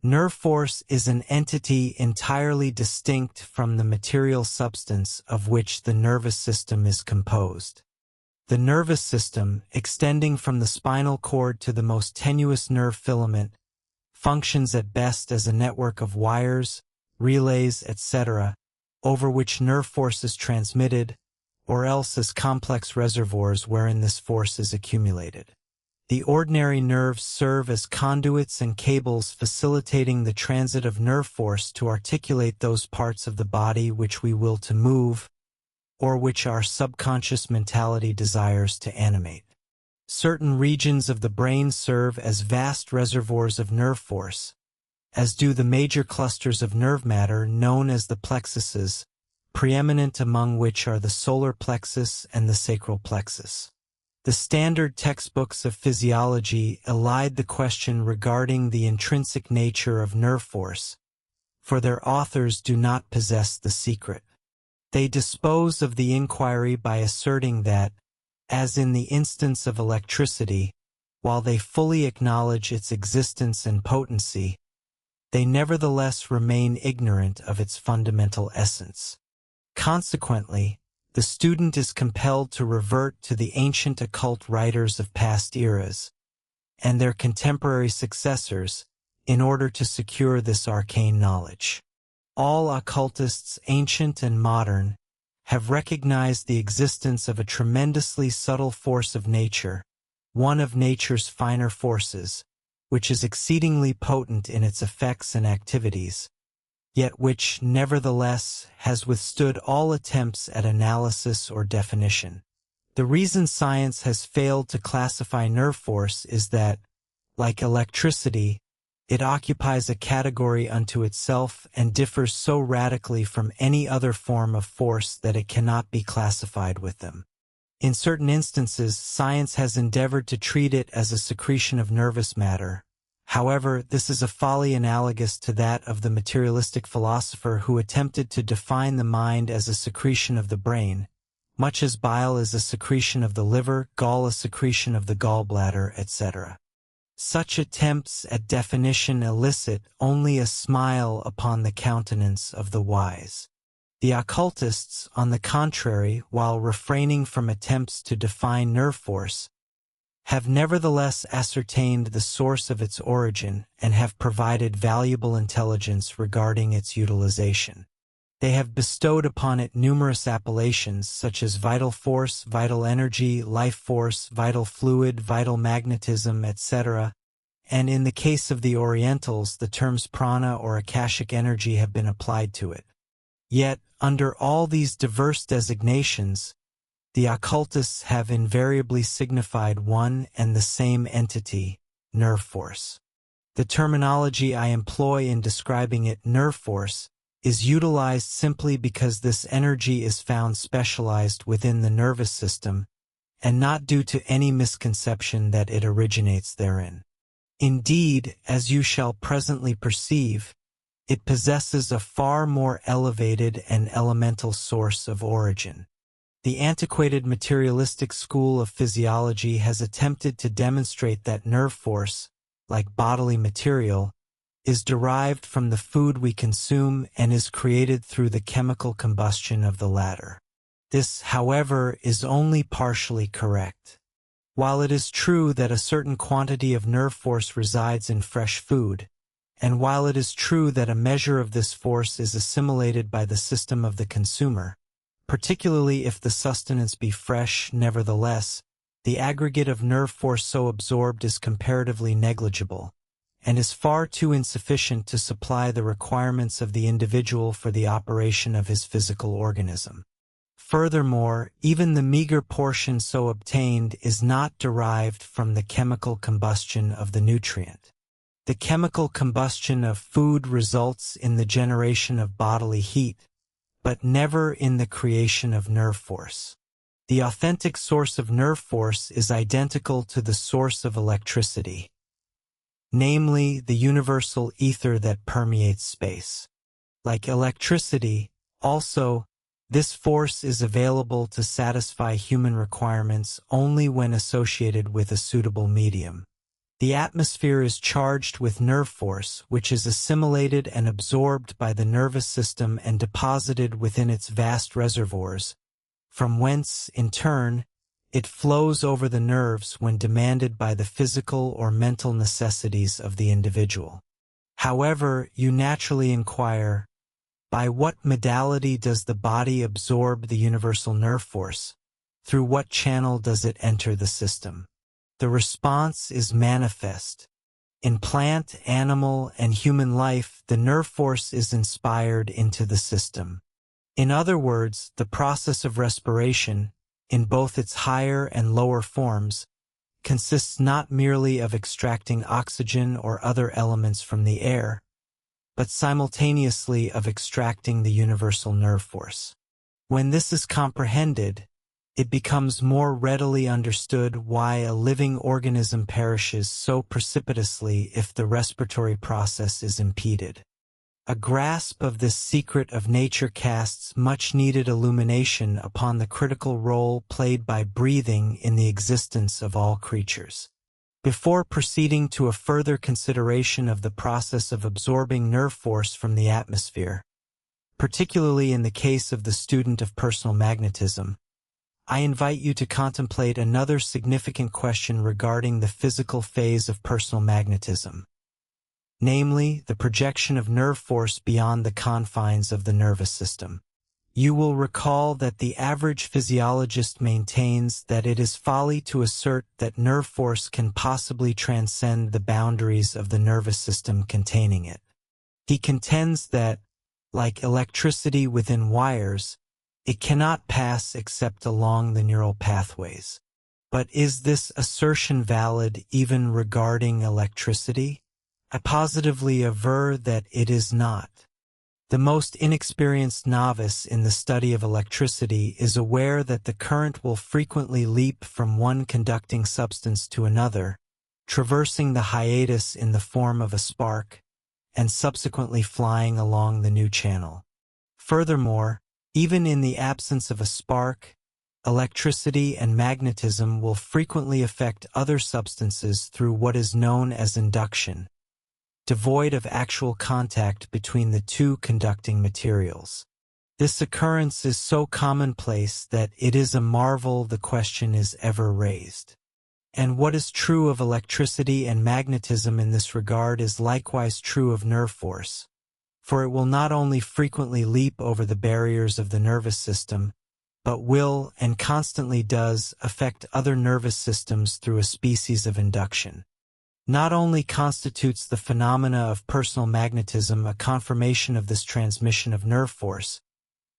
Nerve force is an entity entirely distinct from the material substance of which the nervous system is composed. The nervous system, extending from the spinal cord to the most tenuous nerve filament, functions at best as a network of wires, relays, etc., over which nerve force is transmitted, or else as complex reservoirs wherein this force is accumulated. The ordinary nerves serve as conduits and cables facilitating the transit of nerve force to articulate those parts of the body which we will to move, or which our subconscious mentality desires to animate. Certain regions of the brain serve as vast reservoirs of nerve force, as do the major clusters of nerve matter known as the plexuses, preeminent among which are the solar plexus and the sacral plexus. The standard textbooks of physiology elide the question regarding the intrinsic nature of nerve force, for their authors do not possess the secret. They dispose of the inquiry by asserting that, as in the instance of electricity, while they fully acknowledge its existence and potency, they nevertheless remain ignorant of its fundamental essence. Consequently, the student is compelled to revert to the ancient occult writers of past eras and their contemporary successors in order to secure this arcane knowledge. All occultists, ancient and modern, have recognized the existence of a tremendously subtle force of nature, one of nature's finer forces, which is exceedingly potent in its effects and activities, yet which, nevertheless, has withstood all attempts at analysis or definition. The reason science has failed to classify nerve force is that, like electricity, it occupies a category unto itself and differs so radically from any other form of force that it cannot be classified with them. In certain instances, science has endeavored to treat it as a secretion of nervous matter. However, this is a folly analogous to that of the materialistic philosopher who attempted to define the mind as a secretion of the brain, much as bile is a secretion of the liver, gall a secretion of the gallbladder, etc. Such attempts at definition elicit only a smile upon the countenance of the wise. The occultists, on the contrary, while refraining from attempts to define nerve force, have nevertheless ascertained the source of its origin and have provided valuable intelligence regarding its utilization. They have bestowed upon it numerous appellations such as vital force, vital energy, life force, vital fluid, vital magnetism, etc., and in the case of the Orientals, the terms prana or akashic energy have been applied to it. Yet, under all these diverse designations, the occultists have invariably signified one and the same entity, nerve force. The terminology I employ in describing it, nerve force, is utilized simply because this energy is found specialized within the nervous system, and not due to any misconception that it originates therein. Indeed, as you shall presently perceive, it possesses a far more elevated and elemental source of origin. The antiquated materialistic school of physiology has attempted to demonstrate that nerve force, like bodily material, is derived from the food we consume and is created through the chemical combustion of the latter. This, however, is only partially correct. While it is true that a certain quantity of nerve force resides in fresh food, and while it is true that a measure of this force is assimilated by the system of the consumer, particularly if the sustenance be fresh, nevertheless, the aggregate of nerve force so absorbed is comparatively negligible, and is far too insufficient to supply the requirements of the individual for the operation of his physical organism. Furthermore, even the meager portion so obtained is not derived from the chemical combustion of the nutrient. The chemical combustion of food results in the generation of bodily heat, but never in the creation of nerve force. The authentic source of nerve force is identical to the source of electricity, namely the universal ether that permeates space. Like electricity, also, this force is available to satisfy human requirements only when associated with a suitable medium. The atmosphere is charged with nerve force, which is assimilated and absorbed by the nervous system and deposited within its vast reservoirs, from whence, in turn, it flows over the nerves when demanded by the physical or mental necessities of the individual. However, you naturally inquire, by what modality does the body absorb the universal nerve force? Through what channel does it enter the system? The response is manifest. In plant, animal, and human life, the nerve force is inspired into the system. In other words, the process of respiration, in both its higher and lower forms, consists not merely of extracting oxygen or other elements from the air, but simultaneously of extracting the universal nerve force. When this is comprehended, it becomes more readily understood why a living organism perishes so precipitously if the respiratory process is impeded. A grasp of this secret of nature casts much-needed illumination upon the critical role played by breathing in the existence of all creatures. Before proceeding to a further consideration of the process of absorbing nerve force from the atmosphere, particularly in the case of the student of personal magnetism, I invite you to contemplate another significant question regarding the physical phase of personal magnetism, namely, the projection of nerve force beyond the confines of the nervous system. You will recall that the average physiologist maintains that it is folly to assert that nerve force can possibly transcend the boundaries of the nervous system containing it. He contends that, like electricity within wires, it cannot pass except along the neural pathways. But is this assertion valid even regarding electricity? I positively aver that it is not. The most inexperienced novice in the study of electricity is aware that the current will frequently leap from one conducting substance to another, traversing the hiatus in the form of a spark, and subsequently flying along the new channel. Furthermore, even in the absence of a spark, electricity and magnetism will frequently affect other substances through what is known as induction, devoid of actual contact between the two conducting materials. This occurrence is so commonplace that it is a marvel the question is ever raised. And what is true of electricity and magnetism in this regard is likewise true of nerve force, for it will not only frequently leap over the barriers of the nervous system, but will, and constantly does, affect other nervous systems through a species of induction. Not only constitutes the phenomena of personal magnetism a confirmation of this transmission of nerve force,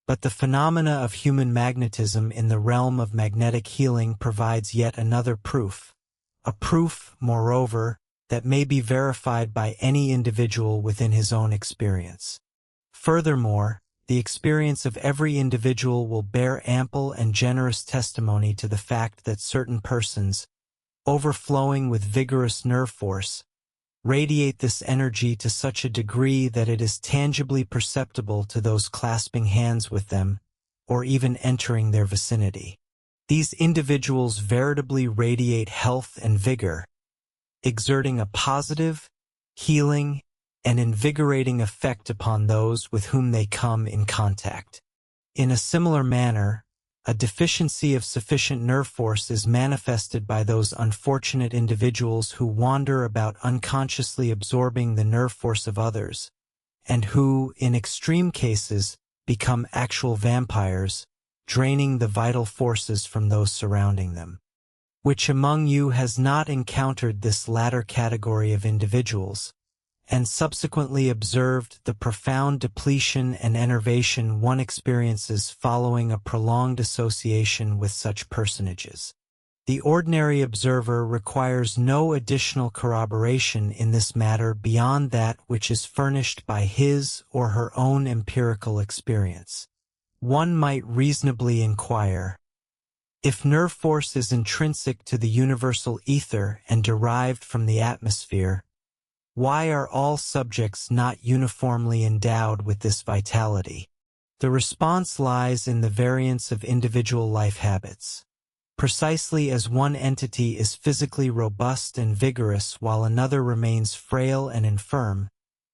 but the phenomena of human magnetism in the realm of magnetic healing provides yet another proof, a proof, moreover, that may be verified by any individual within his own experience. Furthermore, the experience of every individual will bear ample and generous testimony to the fact that certain persons, overflowing with vigorous nerve force, radiate this energy to such a degree that it is tangibly perceptible to those clasping hands with them, or even entering their vicinity. These individuals veritably radiate health and vigor, exerting a positive, healing, and invigorating effect upon those with whom they come in contact. In a similar manner, a deficiency of sufficient nerve force is manifested by those unfortunate individuals who wander about unconsciously absorbing the nerve force of others, and who, in extreme cases, become actual vampires, draining the vital forces from those surrounding them. Which among you has not encountered this latter category of individuals, and subsequently observed the profound depletion and enervation one experiences following a prolonged association with such personages? The ordinary observer requires no additional corroboration in this matter beyond that which is furnished by his or her own empirical experience. One might reasonably inquire, if nerve force is intrinsic to the universal ether and derived from the atmosphere, why are all subjects not uniformly endowed with this vitality? The response lies in the variance of individual life habits. Precisely as one entity is physically robust and vigorous while another remains frail and infirm,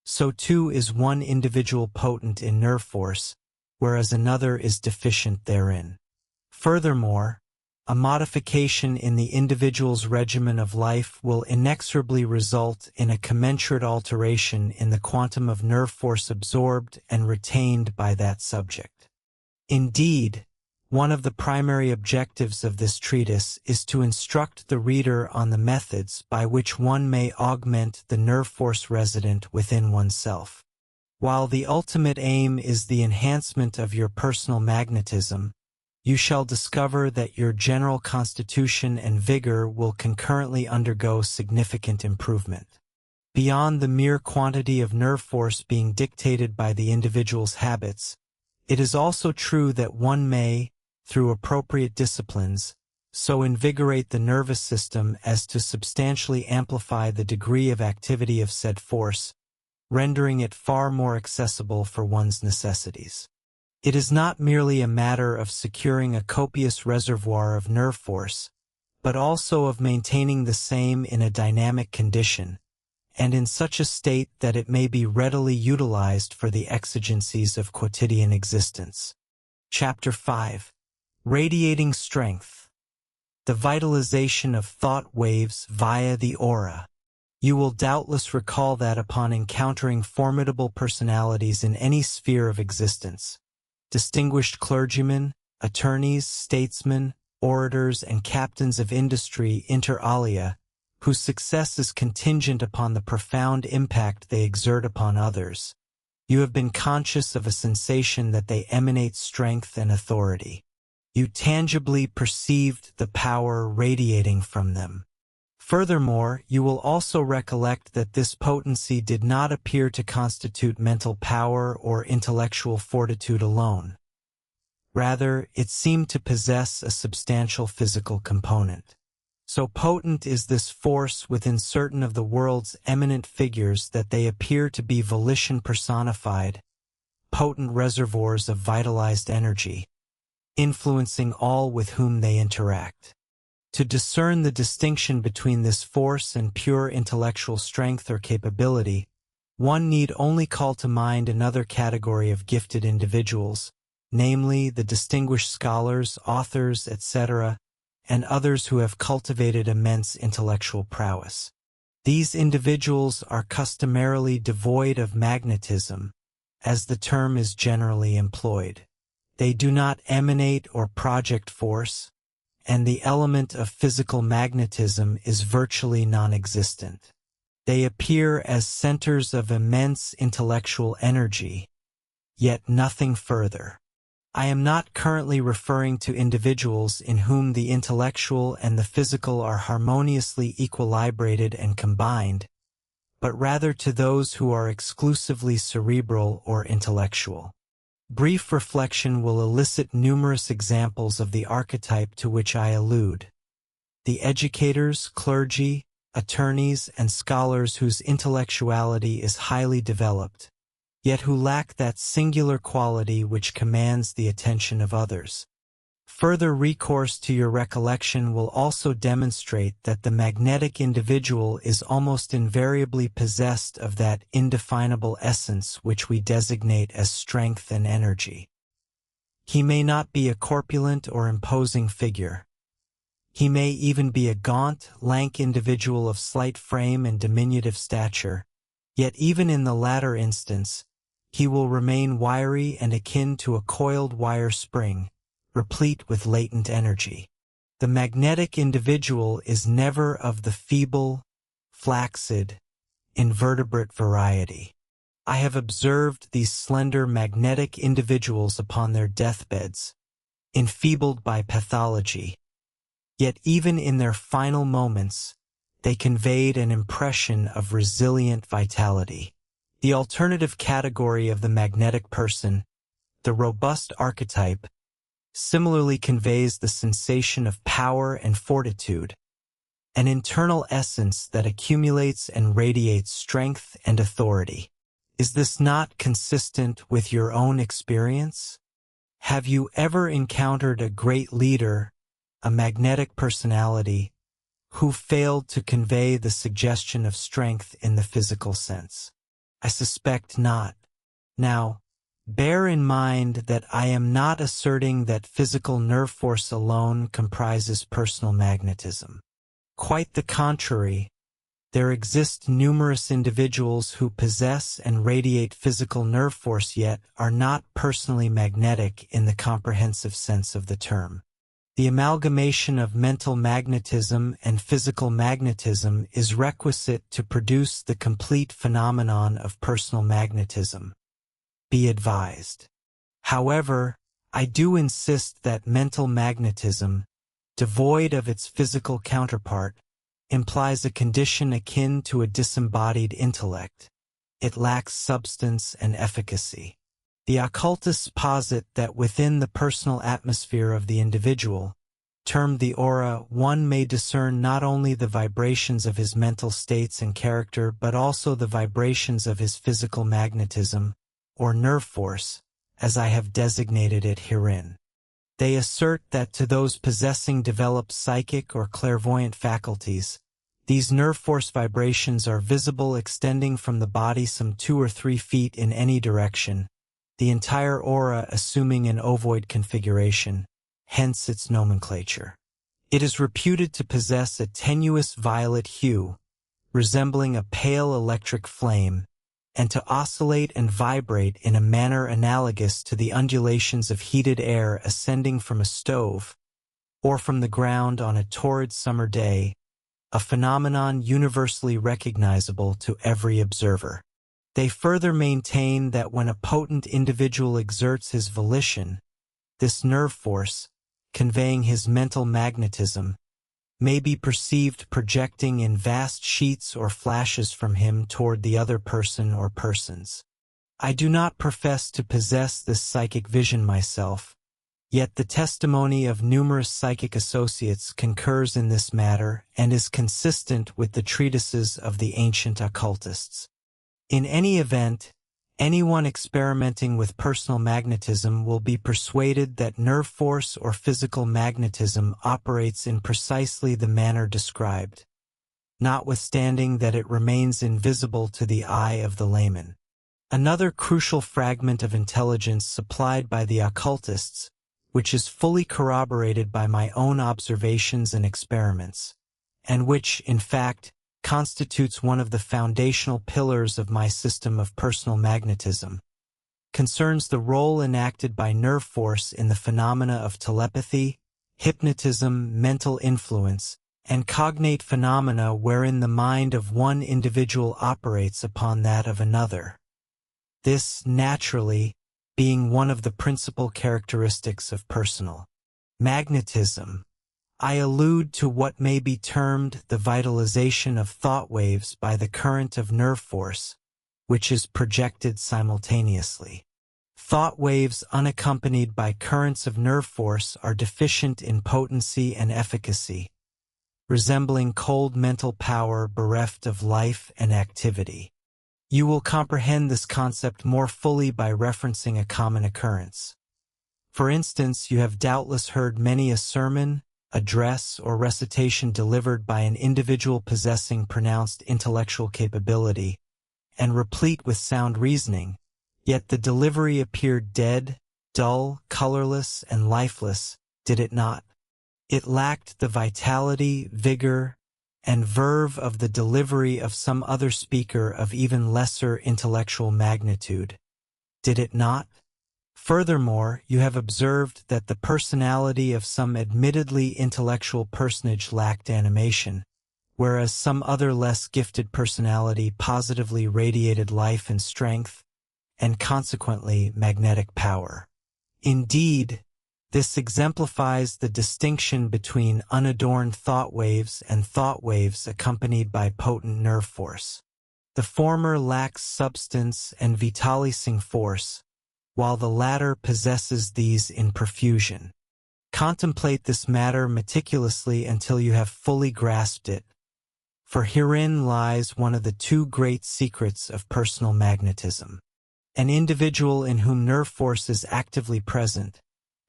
so too is one individual potent in nerve force, whereas another is deficient therein. Furthermore, a modification in the individual's regimen of life will inexorably result in a commensurate alteration in the quantum of nerve force absorbed and retained by that subject. Indeed, one of the primary objectives of this treatise is to instruct the reader on the methods by which one may augment the nerve force resident within oneself. While the ultimate aim is the enhancement of your personal magnetism, you shall discover that your general constitution and vigor will concurrently undergo significant improvement. Beyond the mere quantity of nerve force being dictated by the individual's habits, it is also true that one may, through appropriate disciplines, so invigorate the nervous system as to substantially amplify the degree of activity of said force, rendering it far more accessible for one's necessities. It is not merely a matter of securing a copious reservoir of nerve force, but also of maintaining the same in a dynamic condition, and in such a state that it may be readily utilized for the exigencies of quotidian existence. Chapter 5. Radiating Strength. The vitalization of thought waves via the aura. You will doubtless recall that upon encountering formidable personalities in any sphere of existence, distinguished clergymen, attorneys, statesmen, orators, and captains of industry inter alia, whose success is contingent upon the profound impact they exert upon others, you have been conscious of a sensation that they emanate strength and authority. You tangibly perceived the power radiating from them. Furthermore, you will also recollect that this potency did not appear to constitute mental power or intellectual fortitude alone. Rather, it seemed to possess a substantial physical component. So potent is this force within certain of the world's eminent figures that they appear to be volition personified, potent reservoirs of vitalized energy, influencing all with whom they interact. To discern the distinction between this force and pure intellectual strength or capability, one need only call to mind another category of gifted individuals, namely the distinguished scholars, authors, etc., and others who have cultivated immense intellectual prowess. These individuals are customarily devoid of magnetism, as the term is generally employed. They do not emanate or project force, and the element of physical magnetism is virtually non-existent. They appear as centers of immense intellectual energy, yet nothing further. I am not currently referring to individuals in whom the intellectual and the physical are harmoniously equilibrated and combined, but rather to those who are exclusively cerebral or intellectual. Brief reflection will elicit numerous examples of the archetype to which I allude. The educators, clergy, attorneys, and scholars whose intellectuality is highly developed, yet who lack that singular quality which commands the attention of others. Further recourse to your recollection will also demonstrate that the magnetic individual is almost invariably possessed of that indefinable essence which we designate as strength and energy. He may not be a corpulent or imposing figure. He may even be a gaunt, lank individual of slight frame and diminutive stature, yet even in the latter instance, he will remain wiry and akin to a coiled wire spring, replete with latent energy. The magnetic individual is never of the feeble, flaccid, invertebrate variety. I have observed these slender magnetic individuals upon their deathbeds, enfeebled by pathology. Yet even in their final moments, they conveyed an impression of resilient vitality. The alternative category of the magnetic person, the robust archetype, similarly conveys the sensation of power and fortitude, an internal essence that accumulates and radiates strength and authority. Is this not consistent with your own experience? Have you ever encountered a great leader, a magnetic personality, who failed to convey the suggestion of strength in the physical sense? I suspect not. Now, bear in mind that I am not asserting that physical nerve force alone comprises personal magnetism. Quite the contrary, there exist numerous individuals who possess and radiate physical nerve force yet are not personally magnetic in the comprehensive sense of the term. The amalgamation of mental magnetism and physical magnetism is requisite to produce the complete phenomenon of personal magnetism. Be advised. However, I do insist that mental magnetism, devoid of its physical counterpart, implies a condition akin to a disembodied intellect. It lacks substance and efficacy. The occultists posit that within the personal atmosphere of the individual, termed the aura, one may discern not only the vibrations of his mental states and character but also the vibrations of his physical magnetism, or nerve force, as I have designated it herein. They assert that to those possessing developed psychic or clairvoyant faculties, these nerve force vibrations are visible extending from the body some 2 or 3 feet in any direction, the entire aura assuming an ovoid configuration, hence its nomenclature. It is reputed to possess a tenuous violet hue, resembling a pale electric flame, and to oscillate and vibrate in a manner analogous to the undulations of heated air ascending from a stove, or from the ground on a torrid summer day, a phenomenon universally recognizable to every observer. They further maintain that when a potent individual exerts his volition, this nerve force, conveying his mental magnetism, may be perceived projecting in vast sheets or flashes from him toward the other person or persons. I do not profess to possess this psychic vision myself, yet the testimony of numerous psychic associates concurs in this matter and is consistent with the treatises of the ancient occultists. In any event, anyone experimenting with personal magnetism will be persuaded that nerve force or physical magnetism operates in precisely the manner described, notwithstanding that it remains invisible to the eye of the layman. Another crucial fragment of intelligence supplied by the occultists, which is fully corroborated by my own observations and experiments, and which, in fact, constitutes one of the foundational pillars of my system of personal magnetism, concerns the role enacted by nerve force in the phenomena of telepathy, hypnotism, mental influence, and cognate phenomena wherein the mind of one individual operates upon that of another. This, naturally, being one of the principal characteristics of personal magnetism. I allude to what may be termed the vitalization of thought waves by the current of nerve force, which is projected simultaneously. Thought waves unaccompanied by currents of nerve force are deficient in potency and efficacy, resembling cold mental power bereft of life and activity. You will comprehend this concept more fully by referencing a common occurrence. For instance, you have doubtless heard many a sermon, address, or recitation delivered by an individual possessing pronounced intellectual capability and replete with sound reasoning, yet the delivery appeared dead, dull, colorless, and lifeless, did it not? It lacked the vitality, vigor, and verve of the delivery of some other speaker of even lesser intellectual magnitude, did it not? Furthermore, you have observed that the personality of some admittedly intellectual personage lacked animation, whereas some other less gifted personality positively radiated life and strength, and consequently magnetic power. Indeed, this exemplifies the distinction between unadorned thought waves and thought waves accompanied by potent nerve force. The former lacks substance and vitalizing force, while the latter possesses these in profusion. Contemplate this matter meticulously until you have fully grasped it, for herein lies one of the 2 great secrets of personal magnetism. An individual in whom nerve force is actively present,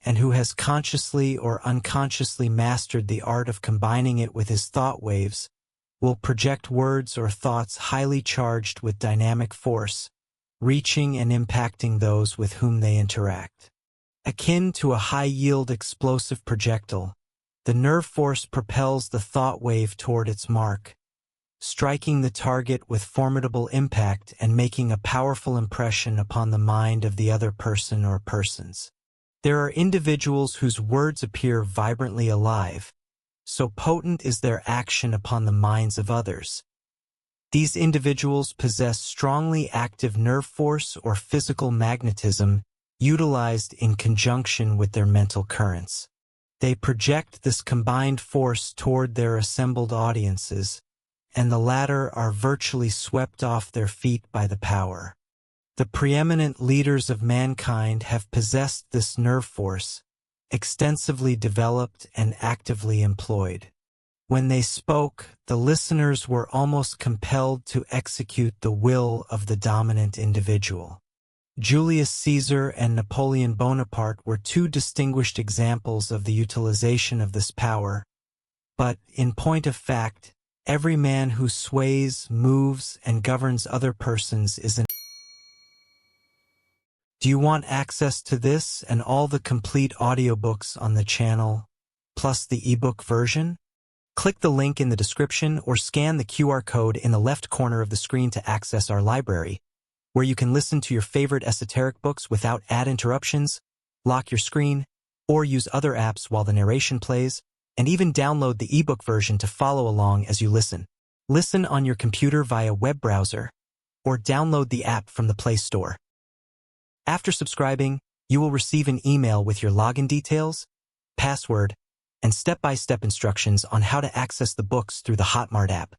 and who has consciously or unconsciously mastered the art of combining it with his thought waves, will project words or thoughts highly charged with dynamic force, reaching and impacting those with whom they interact. Akin to a high-yield explosive projectile, the nerve force propels the thought wave toward its mark, striking the target with formidable impact and making a powerful impression upon the mind of the other person or persons. There are individuals whose words appear vibrantly alive, so potent is their action upon the minds of others. These individuals possess strongly active nerve force or physical magnetism utilized in conjunction with their mental currents. They project this combined force toward their assembled audiences, and the latter are virtually swept off their feet by the power. The preeminent leaders of mankind have possessed this nerve force, extensively developed and actively employed. When they spoke, the listeners were almost compelled to execute the will of the dominant individual. Julius Caesar and Napoleon Bonaparte were two distinguished examples of the utilization of this power, but, in point of fact, every man who sways, moves, and governs other persons is an... Do you want access to this and all the complete audiobooks on the channel, plus the ebook version? Click the link in the description or scan the QR code in the left corner of the screen to access our library, where you can listen to your favorite esoteric books without ad interruptions, lock your screen, or use other apps while the narration plays, and even download the ebook version to follow along as you listen. Listen on your computer via web browser, or download the app from the Play Store. After subscribing, you will receive an email with your login details, password, and step-by-step instructions on how to access the books through the Hotmart app.